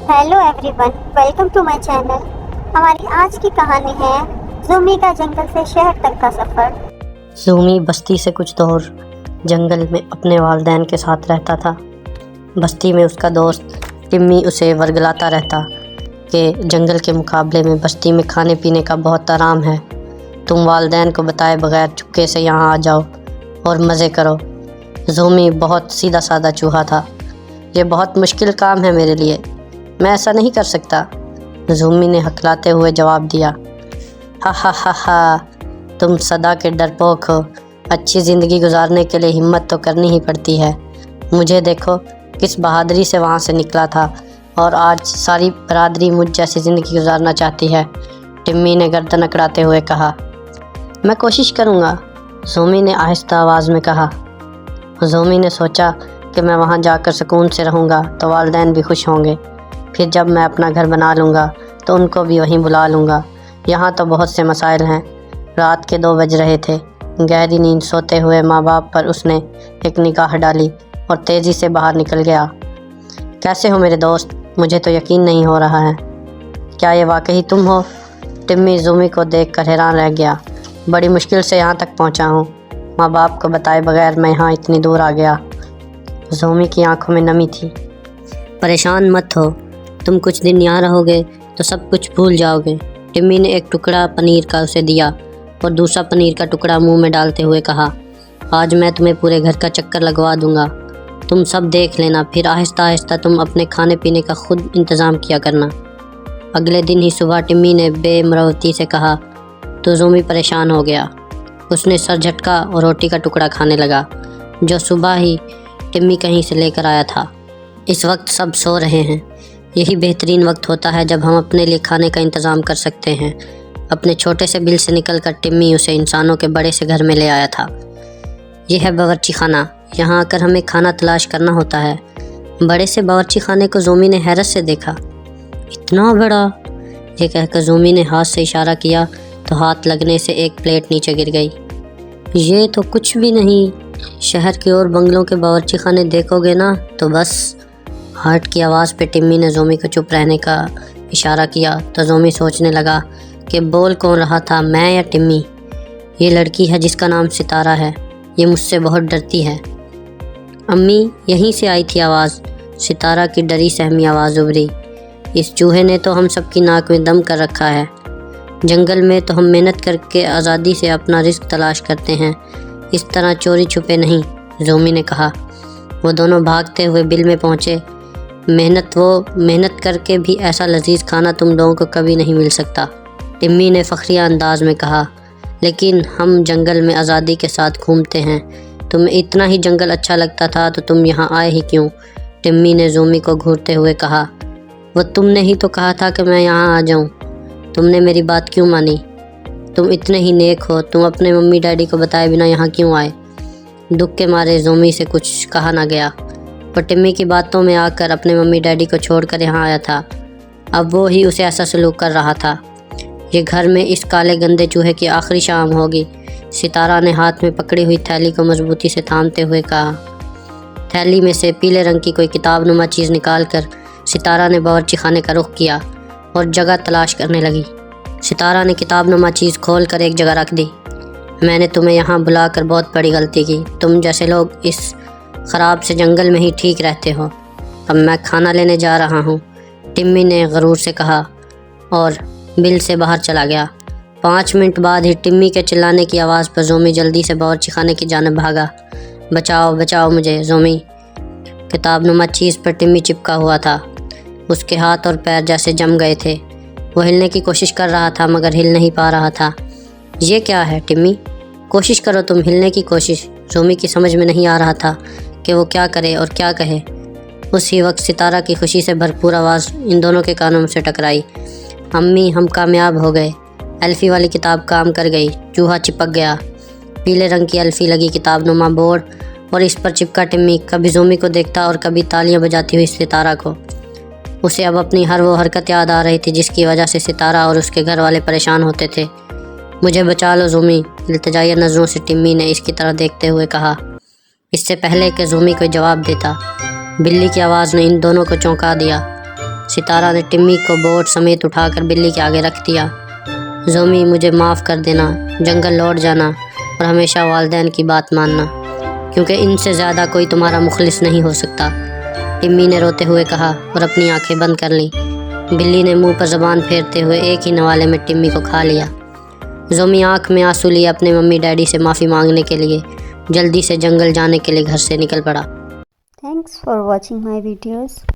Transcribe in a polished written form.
Hello everyone, welcome to my channel. हमारी आज की कहानी है ज़ूमी का जंगल से शहर तक का सफ़र। ज़ूमी बस्ती से कुछ दूर जंगल में अपने वालिदैन के साथ रहता था। बस्ती में उसका दोस्त टिम्मी उसे वर्गलाता रहता कि जंगल के मुकाबले में बस्ती में खाने पीने का बहुत आराम है। तुम वालिदैन को बताए बगैर चुपके से यहाँ आ जाओ और मज़े करो। ज़ूमी बहुत सीधा साधा चूहा था। ये बहुत मुश्किल काम है मेरे लिए, मैं ऐसा नहीं कर सकता, ज़ूमी ने हकलाते हुए जवाब दिया। हा हा हा हा, तुम सदा के डरपोक हो। अच्छी ज़िंदगी गुजारने के लिए हिम्मत तो करनी ही पड़ती है। मुझे देखो किस बहादुरी से वहाँ से निकला था और आज सारी बरादरी मुझ जैसी ज़िंदगी गुजारना चाहती है, टिम्मी ने गर्दन अकड़ाते हुए कहा। मैं कोशिश करूँगा, ज़ूमी ने आहिस्ता आवाज़ में कहा। ज़ूमी ने सोचा कि मैं वहाँ जाकर सुकून से रहूँगा तो वालिदैन भी खुश होंगे। फिर जब मैं अपना घर बना लूँगा तो उनको भी वहीं बुला लूँगा। यहाँ तो बहुत से मसाइल हैं। रात के 2 बज रहे थे। गहरी नींद सोते हुए माँ बाप पर उसने एक निगाह डाली और तेज़ी से बाहर निकल गया। कैसे हो मेरे दोस्त? मुझे तो यकीन नहीं हो रहा है। क्या ये वाकई तुम हो? टिम्मी ज़ूमी को देखकर हैरान रह गया। बड़ी मुश्किल से यहाँ तक पहुँचा हूँ। माँ बाप को बताए बगैर मैं यहाँ इतनी दूर आ गया। ज़ूमी की आंखों में नमी थी। परेशान मत हो, तुम कुछ दिन यहाँ रहोगे तो सब कुछ भूल जाओगे। टिम्मी ने एक टुकड़ा पनीर का उसे दिया और दूसरा पनीर का टुकड़ा मुंह में डालते हुए कहा, आज मैं तुम्हें पूरे घर का चक्कर लगवा दूंगा। तुम सब देख लेना, फिर आहिस्ता आहिस्ता तुम अपने खाने पीने का खुद इंतज़ाम किया करना। अगले दिन ही सुबह टिम्मी ने बेमरवती से कहा तो ज़ूमी परेशान हो गया। उसने सर झटका और रोटी का टुकड़ा खाने लगा जो सुबह ही टिम्मी कहीं से लेकर आया था। इस वक्त सब सो रहे हैं। यही बेहतरीन वक्त होता है जब हम अपने लिए खाने का इंतज़ाम कर सकते हैं। अपने छोटे से बिल से निकलकर टिम्मी उसे इंसानों के बड़े से घर में ले आया था। यह है बावर्ची खाना। यहाँ आकर हमें खाना तलाश करना होता है। बड़े से बावर्ची खाने को ज़ूमी ने हैरत से देखा। इतना बड़ा? ये कहकर ज़ूमी ने हाथ से इशारा किया तो हाथ लगने से एक प्लेट नीचे गिर गई। ये तो कुछ भी नहीं। शहर के और बंगलों के बावर्ची खाने देखोगे ना तो बस। हार्ट की आवाज़ पे टिम्मी ने ज़ूमी को चुप रहने का इशारा किया तो ज़ूमी सोचने लगा कि बोल कौन रहा था, मैं या टिम्मी। ये लड़की है जिसका नाम सितारा है। ये मुझसे बहुत डरती है। अम्मी, यहीं से आई थी आवाज़। सितारा की डरी सहमी आवाज़ उभरी। इस चूहे ने तो हम सबकी नाक में दम कर रखा है। जंगल में तो हम मेहनत करके आज़ादी से अपना रिस्क तलाश करते हैं, इस तरह चोरी छुपे नहीं, ज़ूमी ने कहा। वो दोनों भागते हुए बिल में पहुँचे। मेहनत करके भी ऐसा लजीज खाना तुम लोगों को कभी नहीं मिल सकता, टिम्मी ने फ़ख्रिया अंदाज में कहा। लेकिन हम जंगल में आज़ादी के साथ घूमते हैं। तुम्हें इतना ही जंगल अच्छा लगता था तो तुम यहाँ आए ही क्यों? टिम्मी ने ज़ूमी को घूरते हुए कहा। वो तुमने ही तो कहा था कि मैं यहाँ आ जाऊँ। तुमने मेरी बात क्यों मानी? तुम इतने ही नेक हो, तुम अपने मम्मी डैडी को बताए बिना यहाँ क्यों आए? दुख के मारे ज़ूमी से कुछ कहा ना गया। वो टिम्मी की बातों में आकर अपने मम्मी डैडी को छोड़कर यहाँ आया था। अब वो ही उसे ऐसा सलूक कर रहा था। ये घर में इस काले गंदे चूहे की आखिरी शाम होगी, सितारा ने हाथ में पकड़ी हुई थैली को मजबूती से थामते हुए कहा। थैली में से पीले रंग की कोई किताब नुमा चीज़ निकाल कर सितारा ने बावर्ची खाने का रुख किया और जगह तलाश करने लगी। सितारा ने किताब नुमा चीज़ खोल कर एक जगह रख दी। मैंने तुम्हें यहाँ बुलाकर बहुत बड़ी गलती की। तुम जैसे लोग इस ख़राब से जंगल में ही ठीक रहते हो। अब मैं खाना लेने जा रहा हूँ, टिम्मी ने गरूर से कहा और बिल से बाहर चला गया। 5 मिनट बाद ही टिम्मी के चिल्लाने की आवाज़ पर ज़ूमी जल्दी से बावर्ची खाने की जानिब भागा। बचाओ बचाओ मुझे, ज़ूमी। किताब नुमा चीज़ पर टिम्मी चिपका हुआ था। उसके हाथ और पैर जैसे जम गए थे। वो हिलने की कोशिश कर रहा था मगर हिल नहीं पा रहा था। ये क्या है टिम्मी? कोशिश करो तुम, हिलने की कोशिश। ज़ूमी की समझ में नहीं आ रहा था कि वो क्या करे और क्या कहे। उसी वक्त सितारा की खुशी से भरपूर आवाज़ इन दोनों के कानों से टकराई। अम्मी, हम कामयाब हो गए। एल्फ़ी वाली किताब काम कर गई। चूहा चिपक गया। पीले रंग की एल्फ़ी लगी किताब नुमा बोर्ड और इस पर चिपका टिम्मी कभी ज़ूमी को देखता और कभी तालियां बजाती हुई सितारा को। उसे अब अपनी हर वो हरकत याद आ रही थी जिसकी वजह से सितारा और उसके घर वाले परेशान होते थे। मुझे बचा लो ज़ूमी, इल्तिजाई नज़रों से टिम्मी ने इसकी तरफ देखते हुए कहा। इससे पहले कि ज़ूमी कोई जवाब देता, बिल्ली की आवाज़ ने इन दोनों को चौंका दिया। ستارہ نے ٹمی کو بوٹ سمیت اٹھا کر بلی کے آگے رکھ دیا۔ زومی مجھے معاف کر دینا، جنگل لوٹ جانا اور ہمیشہ والدین کی بات ماننا، کیونکہ ان سے زیادہ کوئی تمہارا مخلص نہیں ہو سکتا، ٹمی نے روتے ہوئے کہا اور اپنی آنکھیں بند کر لیں۔ بلی نے منہ پر زبان پھیرتے ہوئے ایک ہی نوالے میں ٹمی کو کھا لیا۔ زومی آنکھ میں آنسو لیے اپنے ممی ڈیڈی سے معافی مانگنے کے لیے جلدی سے جنگل جانے کے لیے گھر سے نکل پڑا۔ Thanks for watching my videos.